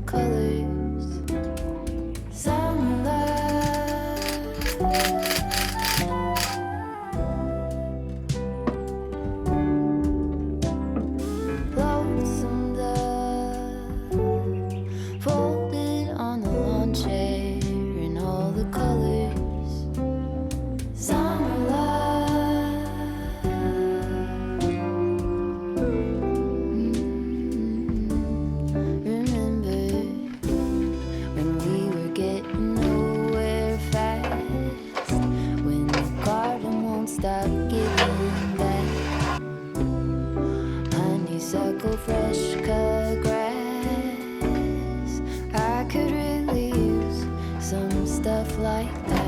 colors. Summer love. Lonesome dove folded on the lawn chair in all the colors. Summer love. Remember when we were getting nowhere fast, when the garden won't stop giving back. Honeysuckle, fresh cut grass. I could really use some stuff like that.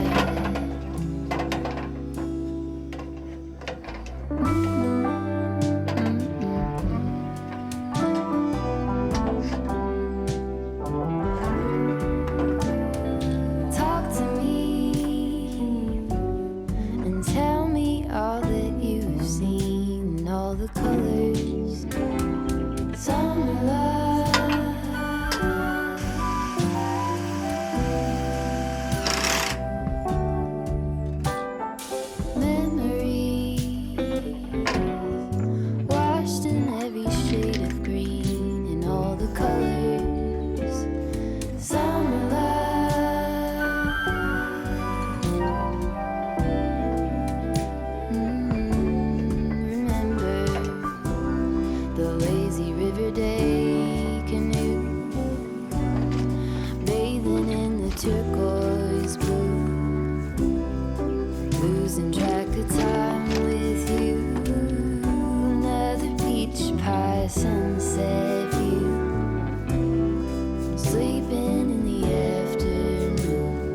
Talk to me and tell me all that you've seen, all the colors. Summer love. Memories washed in every shade of green in all the colors. Summer love. Remember the lazy river day canoe, bathing in the turquoise blue, losing track of time with you. Another peach pie sunset view, sleeping in the afternoon.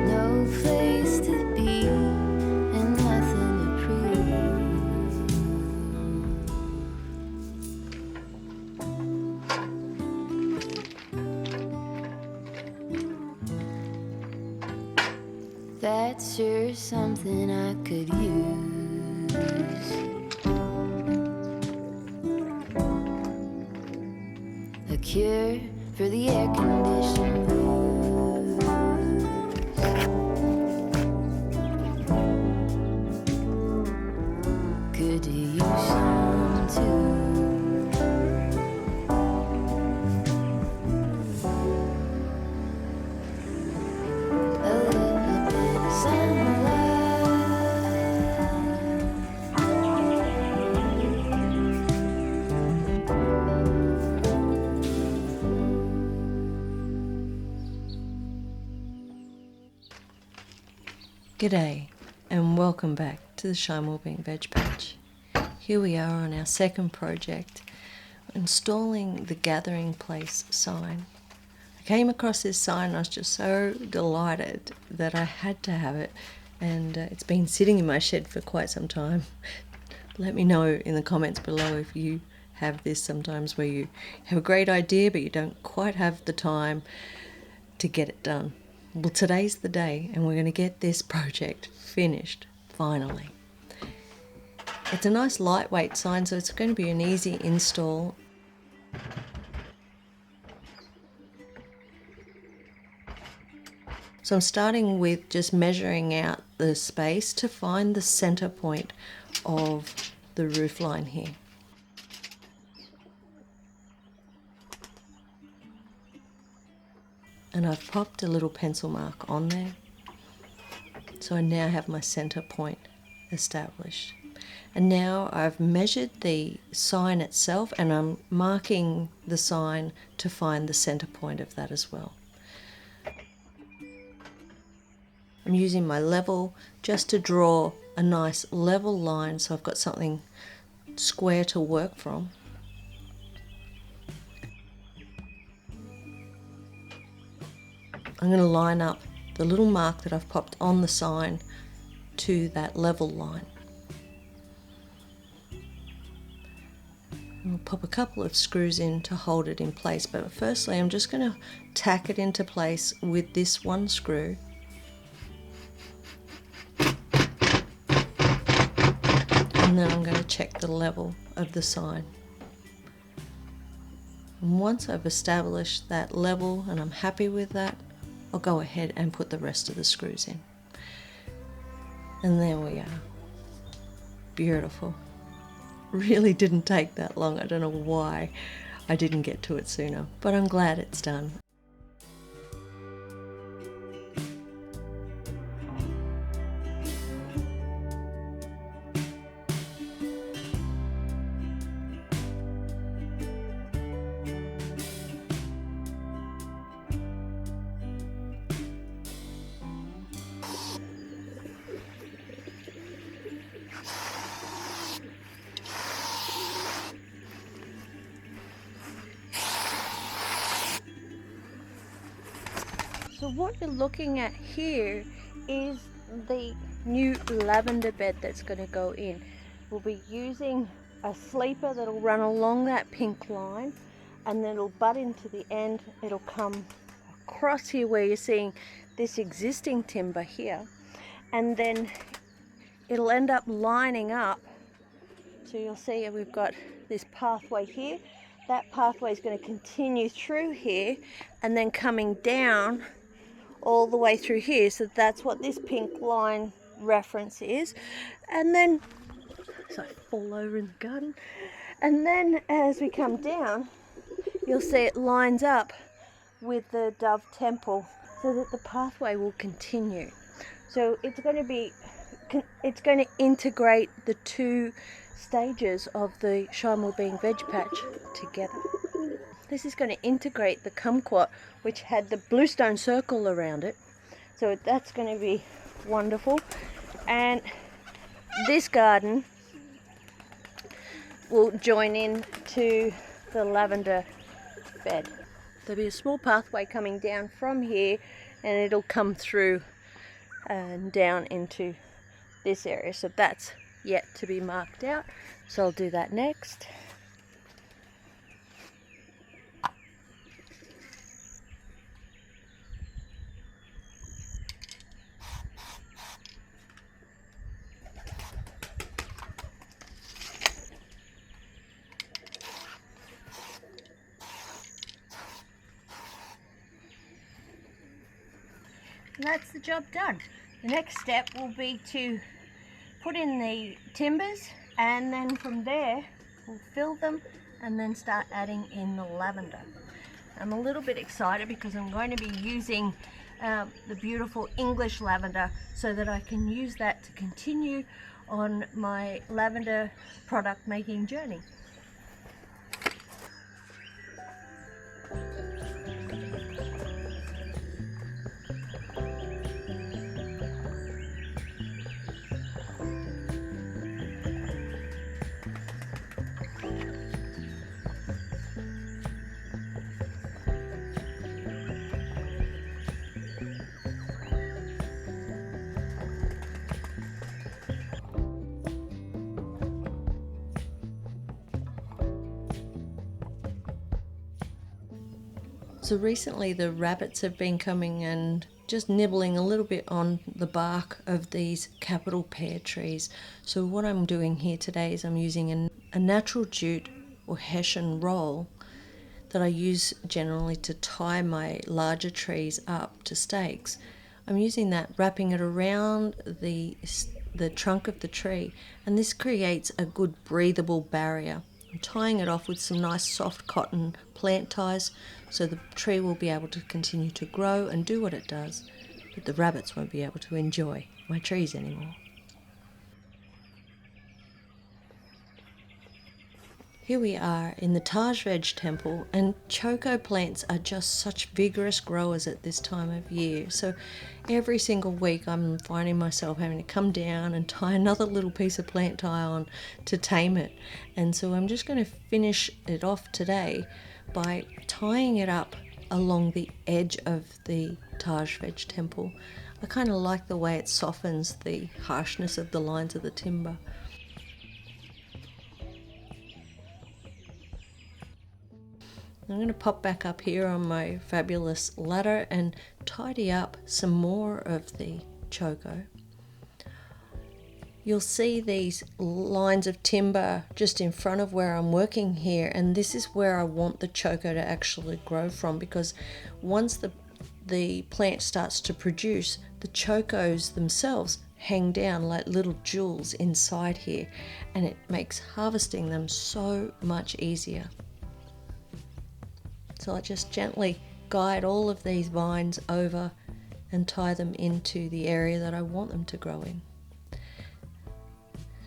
No place to be and nothing to prove. That's sure something I could use. A cure for the air conditioned blues. Good to use some too. A little bit of summer G'day and welcome back to the Shine Wellbeing Veg Patch. Here we are on our second project, installing the gathering place sign. I came across this sign and I was just so delighted that I had to have it, and it's been sitting in my shed for quite some time. Let me know in the comments below if you have this sometimes where you have a great idea but you don't quite have the time to get it done. Well, today's the day and we're going to get this project finished, finally. It's a nice lightweight sign, so it's going to be an easy install. So I'm starting with just measuring out the space to find the center point of the roof line here. And I've popped a little pencil mark on there. So I now have my center point established. And now I've measured the sign itself and I'm marking the sign to find the center point of that as well. I'm using my level just to draw a nice level line so I've got something square to work from. I'm going to line up the little mark that I've popped on the sign to that level line. I'll pop a couple of screws in to hold it in place, but firstly I'm just going to tack it into place with this one screw. And then I'm going to check the level of the sign. And once I've established that level and I'm happy with that, I'll go ahead and put the rest of the screws in. And there we are. Beautiful. Really didn't take that long. I don't know why I didn't get to it sooner, but I'm glad it's done. So what you're looking at here is the new lavender bed that's going to go in. We'll be using a sleeper that'll run along that pink line, and then it'll butt into the end. It'll come across here where you're seeing this existing timber here, and then it'll end up lining up. So you'll see we've got this pathway here. That pathway is going to continue through here and then coming down all the way through here. So that's what this pink line reference is. And then, so I fall over in the garden. And then as we come down, you'll see it lines up with the Dove Temple so that the pathway will continue. So it's going to integrate the two stages of the Shy Wellbeing Veg Patch together. This is going to integrate the kumquat, which had the bluestone circle around it. So that's going to be wonderful. And this garden will join in to the lavender bed. There'll be a small pathway coming down from here, and it'll come through and down into this area. So that's yet to be marked out. So I'll do that next. And that's the job done. The next step will be to put in the timbers, and then from there we'll fill them and then start adding in the lavender. I'm a little bit excited because I'm going to be using the beautiful English lavender so that I can use that to continue on my lavender product making journey. So recently the rabbits have been coming and just nibbling a little bit on the bark of these capital pear trees. So what I'm doing here today is I'm using a natural jute or hessian roll that I use generally to tie my larger trees up to stakes. I'm using that, wrapping it around the trunk of the tree, and this creates a good breathable barrier. I'm tying it off with some nice soft cotton plant ties so the tree will be able to continue to grow and do what it does, but the rabbits won't be able to enjoy my trees anymore. Here we are in the Taj Veg Temple, and choco plants are just such vigorous growers at this time of year. So every single week I'm finding myself having to come down and tie another little piece of plant tie on to tame it. And so I'm just going to finish it off today by tying it up along the edge of the Taj Veg Temple. I kind of like the way it softens the harshness of the lines of the timber. I'm going to pop back up here on my fabulous ladder and tidy up some more of the choco. you'll see these lines of timber just in front of where I'm working here, and this is where I want the choco to actually grow from, because once the plant starts to produce, the chokos themselves hang down like little jewels inside here, and it makes harvesting them so much easier. So I just gently guide all of these vines over and tie them into the area that I want them to grow in.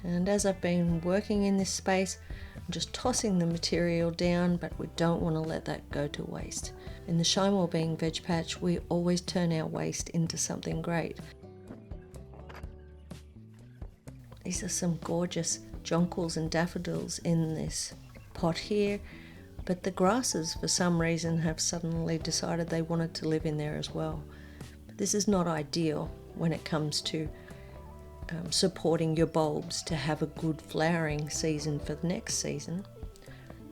And as I've been working in this space, I'm just tossing the material down, but we don't want to let that go to waste. In the Shine Wellbeing Veg Patch, we always turn our waste into something great. These are some gorgeous jonquils and daffodils in this pot here, but the grasses for some reason have suddenly decided they wanted to live in there as well. But this is not ideal when it comes to supporting your bulbs to have a good flowering season for the next season.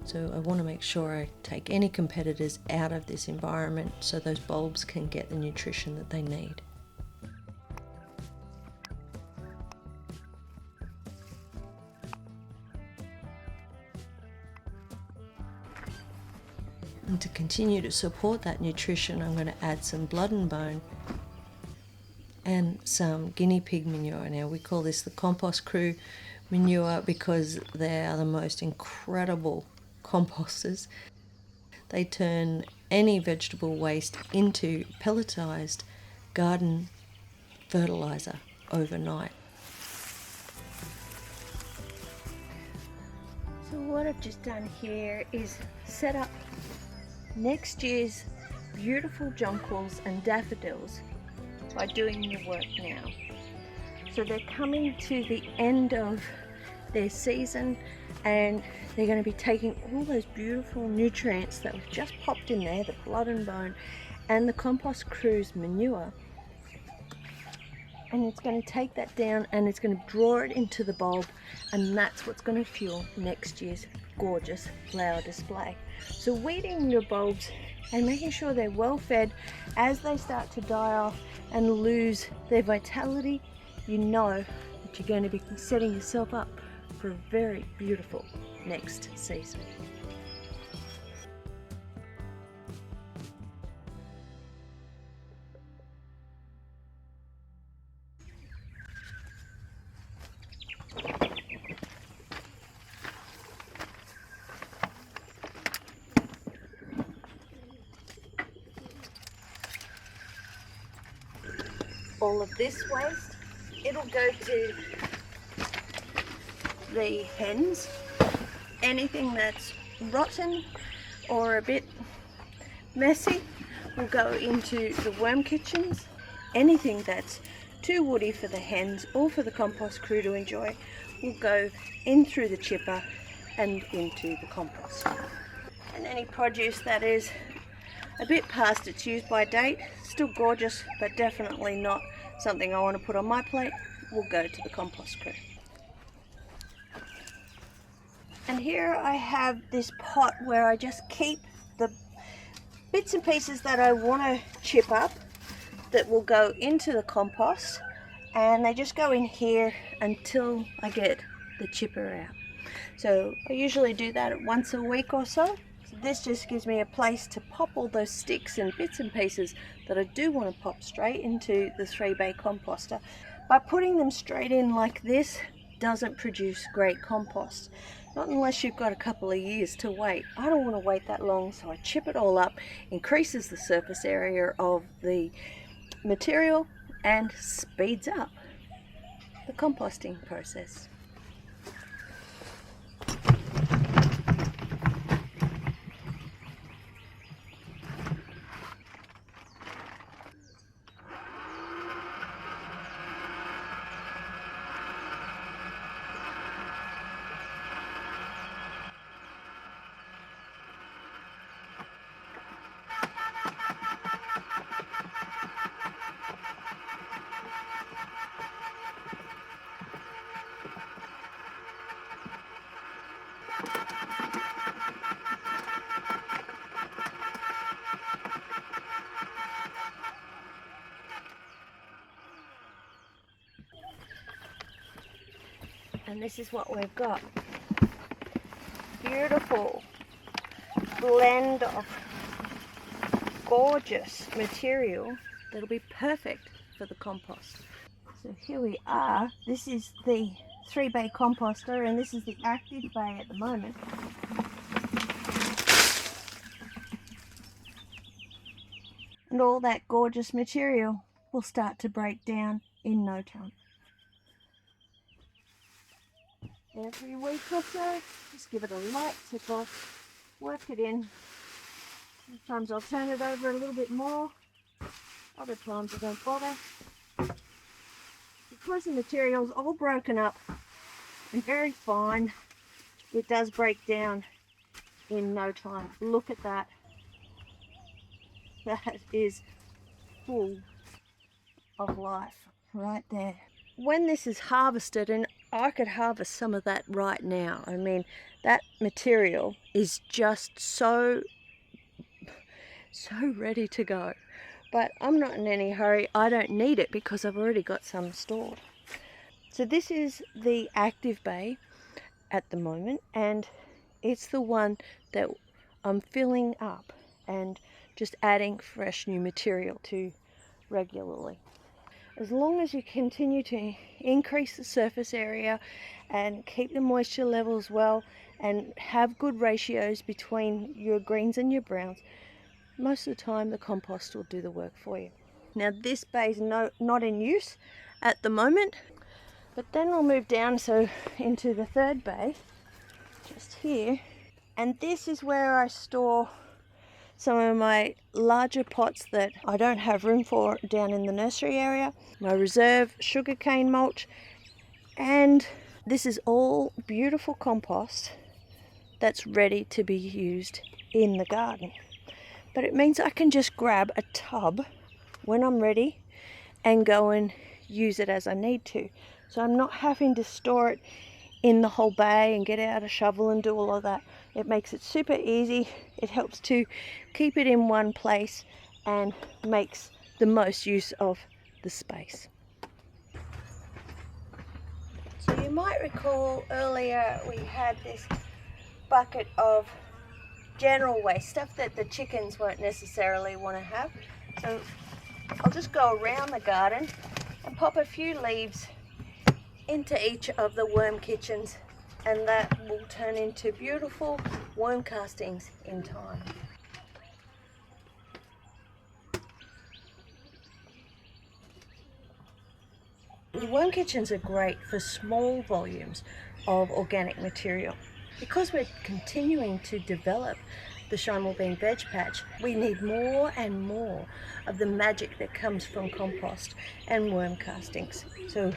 So I want to make sure I take any competitors out of this environment so those bulbs can get the nutrition that they need. And to continue to support that nutrition, I'm going to add some blood and bone and some guinea pig manure. Now we call this the compost crew manure because they are the most incredible composters. They turn any vegetable waste into pelletized garden fertilizer overnight. So what I've just done here is set up next year's beautiful jonquils and daffodils by doing the work now. So they're coming to the end of their season, and they're going to be taking all those beautiful nutrients that we've just popped in there, the blood and bone and the compost crew's manure, and it's going to take that down and it's going to draw it into the bulb, and that's what's going to fuel next year's gorgeous flower display. So weeding your bulbs and making sure they're well fed as they start to die off and lose their vitality, you know that you're going to be setting yourself up for a very beautiful next season. All of this waste, it'll go to the hens. Anything that's rotten or a bit messy will go into the worm kitchens. Anything that's too woody for the hens or for the compost crew to enjoy will go in through the chipper and into the compost. And any produce that is a bit past its use by date, still gorgeous but definitely not something I want to put on my plate, will go to the compost crew. And here I have this pot where I just keep the bits and pieces that I want to chip up that will go into the compost, and they just go in here until I get the chipper out. So I usually do that once a week or so. This just gives me a place to pop all those sticks and bits and pieces that I do want to pop straight into the 3-bay composter. By putting them straight in like this doesn't produce great compost. Not unless you've got a couple of years to wait. I don't want to wait that long, so I chip it all up, increases the surface area of the material and speeds up the composting process. And this is what we've got. Beautiful blend of gorgeous material that'll be perfect for the compost. So here we are. This is the 3-bay composter, and this is the active bay at the moment. And all that gorgeous material will start to break down in no time. Every week or so, just give it a light tip off, work it in. Sometimes I'll turn it over a little bit more, other times I don't bother. Because the material's all broken up and very fine, it does break down in no time. Look at that. That is full of life right there. When this is harvested, and I could harvest some of that right now. I mean, that material is just so ready to go. But I'm not in any hurry. I don't need it because I've already got some stored. So this is the active bay at the moment, and it's the one that I'm filling up and just adding fresh new material to regularly. As long as you continue to increase the surface area and keep the moisture levels well and have good ratios between your greens and your browns, most of the time the compost will do the work for you. Now this bay is not in use at the moment, but then I'll move down into the 3rd bay, just here, and this is where I store some of my larger pots that I don't have room for down in the nursery area, my reserve sugarcane mulch, and this is all beautiful compost that's ready to be used in the garden. But it means I can just grab a tub when I'm ready and go and use it as I need to. So I'm not having to store it in the whole bay and get out a shovel and do all of that. It makes it super easy. It helps to keep it in one place and makes the most use of the space. So you might recall earlier we had this bucket of general waste, stuff that the chickens won't necessarily want to have. So I'll just go around the garden and pop a few leaves into each of the worm kitchens, and that will turn into beautiful worm castings in time. The worm kitchens are great for small volumes of organic material. Because we're continuing to develop the Shimel Bean Veg Patch, we need more and more of the magic that comes from compost and worm castings. So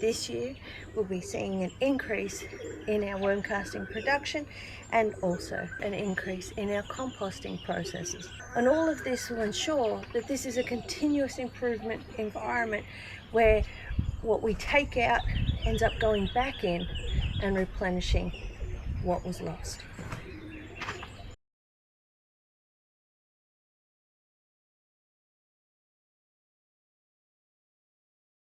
this year we'll be seeing an increase in our worm casting production and also an increase in our composting processes. And all of this will ensure that this is a continuous improvement environment where what we take out ends up going back in and replenishing what was lost.